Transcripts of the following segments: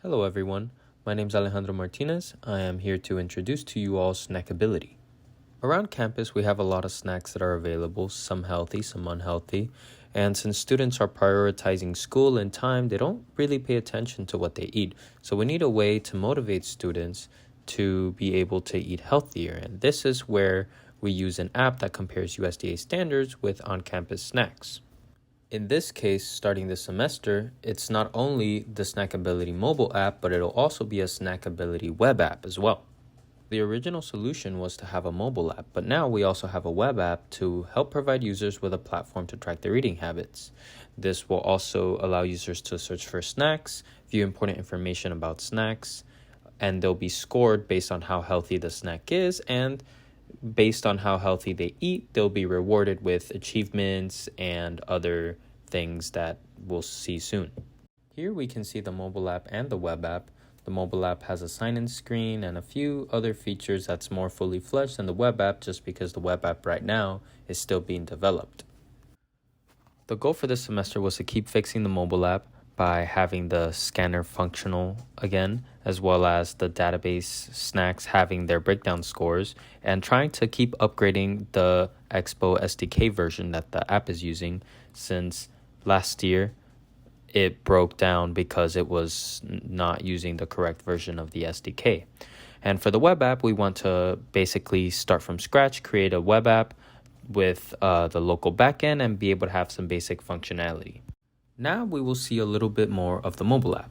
Hello everyone, my name is Alejandro Martinez. I am here to introduce to you all Snackability. Around campus we have a lot of snacks that are available, some healthy, some unhealthy, and since students are prioritizing school and time, they don't really pay attention to what they eat. So we need a way to motivate students to be able to eat healthier, and this is where we use an app that compares USDA standards with on-campus snacks. In this case, starting this semester, it's not only the Snackability mobile app, but it'll also be a Snackability web app as well. The original solution was to have a mobile app, but now we also have a web app to help provide users with a platform to track their eating habits. This will also allow users to search for snacks, view important information about snacks, and they'll be scored based on how healthy the snack is, and based on how healthy they eat, they'll be rewarded with achievements and other things that we'll see soon. Here we can see the mobile app and the web app. The mobile app has a sign-in screen and a few other features that's more fully fledged than the web app, just because the web app right now is still being developed. The goal for this semester was to keep fixing the mobile app by having the scanner functional again, as well as the database snacks having their breakdown scores, and trying to keep upgrading the Expo SDK version that the app is using, since last year it broke down because it was not using the correct version of the SDK. And for the web app, we want to basically start from scratch, create a web app with the local backend, and be able to have some basic functionality. Now we will see a little bit more of the mobile app.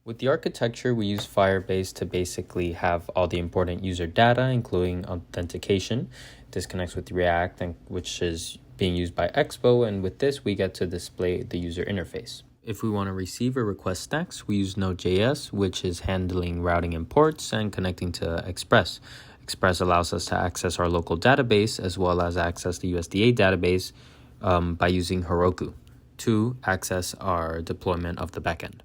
With the architecture, we use Firebase to basically have all the important user data, including authentication. This connects with React, which is being used by Expo, and with this we get to display the user interface. If we want to receive or request snacks, we use Node.js, which is handling routing imports and connecting to Express. Express allows us to access our local database as well as access the USDA database by using Heroku to access our deployment of the backend.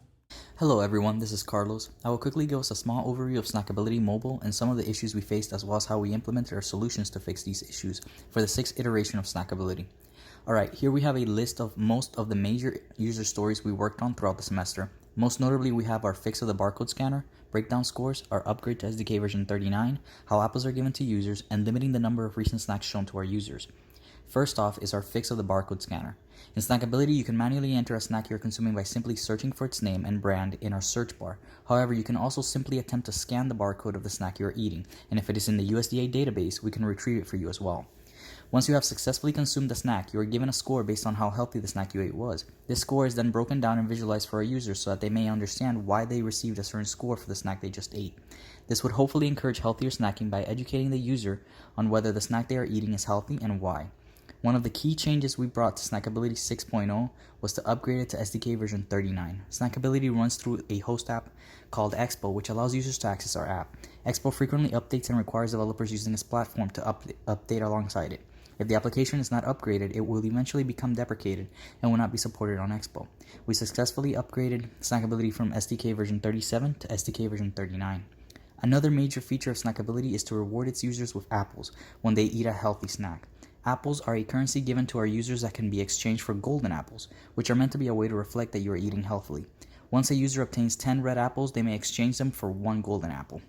Hello everyone, this is Carlos. I will quickly give us a small overview of Snackability Mobile and some of the issues we faced, as well as how we implemented our solutions to fix these issues for the 6th iteration of Snackability. Alright, here we have a list of most of the major user stories we worked on throughout the semester. Most notably, we have our fix of the barcode scanner, breakdown scores, our upgrade to SDK version 39, how apples are given to users, and limiting the number of recent snacks shown to our users. First off is our fix of the barcode scanner. In Snackability, you can manually enter a snack you're consuming by simply searching for its name and brand in our search bar. However, you can also simply attempt to scan the barcode of the snack you're eating, and if it is in the USDA database, we can retrieve it for you as well. Once you have successfully consumed the snack, you are given a score based on how healthy the snack you ate was. This score is then broken down and visualized for our users so that they may understand why they received a certain score for the snack they just ate. This would hopefully encourage healthier snacking by educating the user on whether the snack they are eating is healthy and why. One of the key changes we brought to Snackability 6.0 was to upgrade it to SDK version 39. Snackability runs through a host app called Expo, which allows users to access our app. Expo frequently updates and requires developers using this platform to update alongside it. If the application is not upgraded, it will eventually become deprecated and will not be supported on Expo. We successfully upgraded Snackability from SDK version 37 to SDK version 39. Another major feature of Snackability is to reward its users with apples when they eat a healthy snack. Apples are a currency given to our users that can be exchanged for golden apples, which are meant to be a way to reflect that you are eating healthily. Once a user obtains 10 red apples, they may exchange them for 1 golden apple.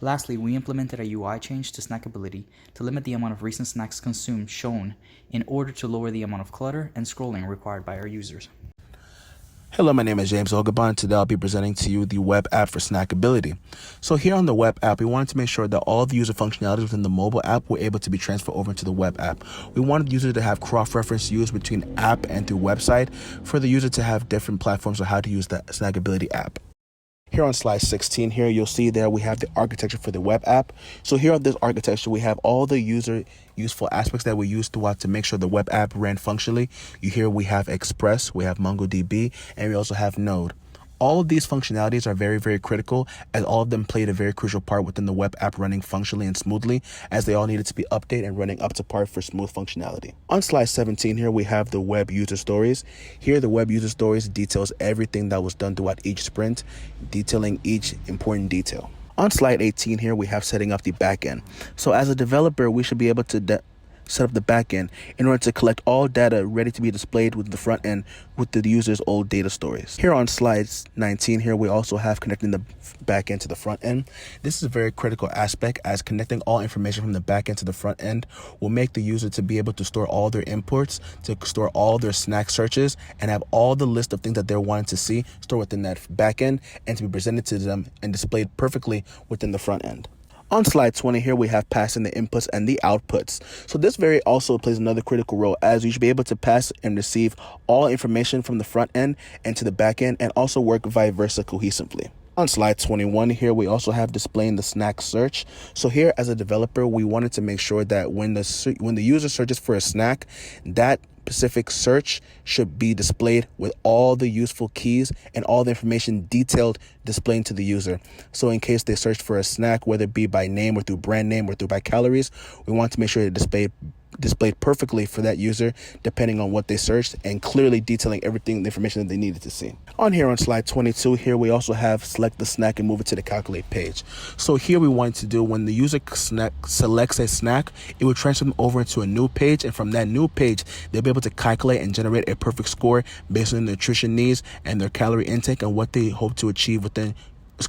Lastly, we implemented a UI change to Snackability to limit the amount of recent snacks consumed shown in order to lower the amount of clutter and scrolling required by our users. Hello, my name is James Ogabon. Today I'll be presenting to you the web app for Snackability. So here on the web app, we wanted to make sure that all the user functionalities within the mobile app were able to be transferred over into the web app. We wanted the user to have cross-reference use between app and through website, for the user to have different platforms on how to use the Snackability app. Here on slide 16 here, you'll see there we have the architecture for the web app. So here on this architecture, we have all the user useful aspects that we use throughout to make sure the web app ran functionally. Here we have Express, we have MongoDB, and we also have Node. All of these functionalities are very, very critical, as all of them played a very crucial part within the web app running functionally and smoothly, as they all needed to be updated and running up to par for smooth functionality. On slide 17 here, we have the web user stories. Here, the web user stories details everything that was done throughout each sprint, detailing each important detail. On slide 18 here, we have setting up the backend. So as a developer, we should be able to set up the back end in order to collect all data ready to be displayed with the front end with the user's old data stores. Here on slides 19, here we also have connecting the back end to the front end. This is a very critical aspect, as connecting all information from the back end to the front end will make the user to be able to store all their imports, to store all their snack searches, and have all the list of things that they're wanting to see stored within that back end and to be presented to them and displayed perfectly within the front end. On slide 20 here, we have passing the inputs and the outputs. So this very also plays another critical role, as you should be able to pass and receive all information from the front end and to the back end, and also work vice versa cohesively. On slide 21 here, we also have displaying the snack search. So here, as a developer, we wanted to make sure that when the user searches for a snack, that specific search should be displayed with all the useful keys and all the information detailed displayed to the user. So in case they search for a snack, whether it be by name or through brand name or through by calories, we want to make sure it displayed perfectly for that user depending on what they searched, and clearly detailing everything, the information that they needed to see. On here on slide 22 here, we also have select the snack and move it to the calculate page. So here we want to do, when the user selects a snack, it will transfer them over into a new page, and from that new page they'll be able to calculate and generate a perfect score based on their nutrition needs and their calorie intake and what they hope to achieve within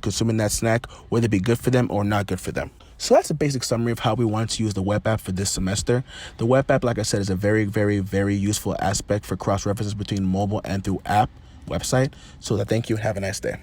consuming that snack, whether it be good for them or not good for them. So that's a basic summary of how we want to use the web app for this semester. The web app, like I said, is a very, very, very useful aspect for cross references between mobile and through app website. So thank you and have a nice day.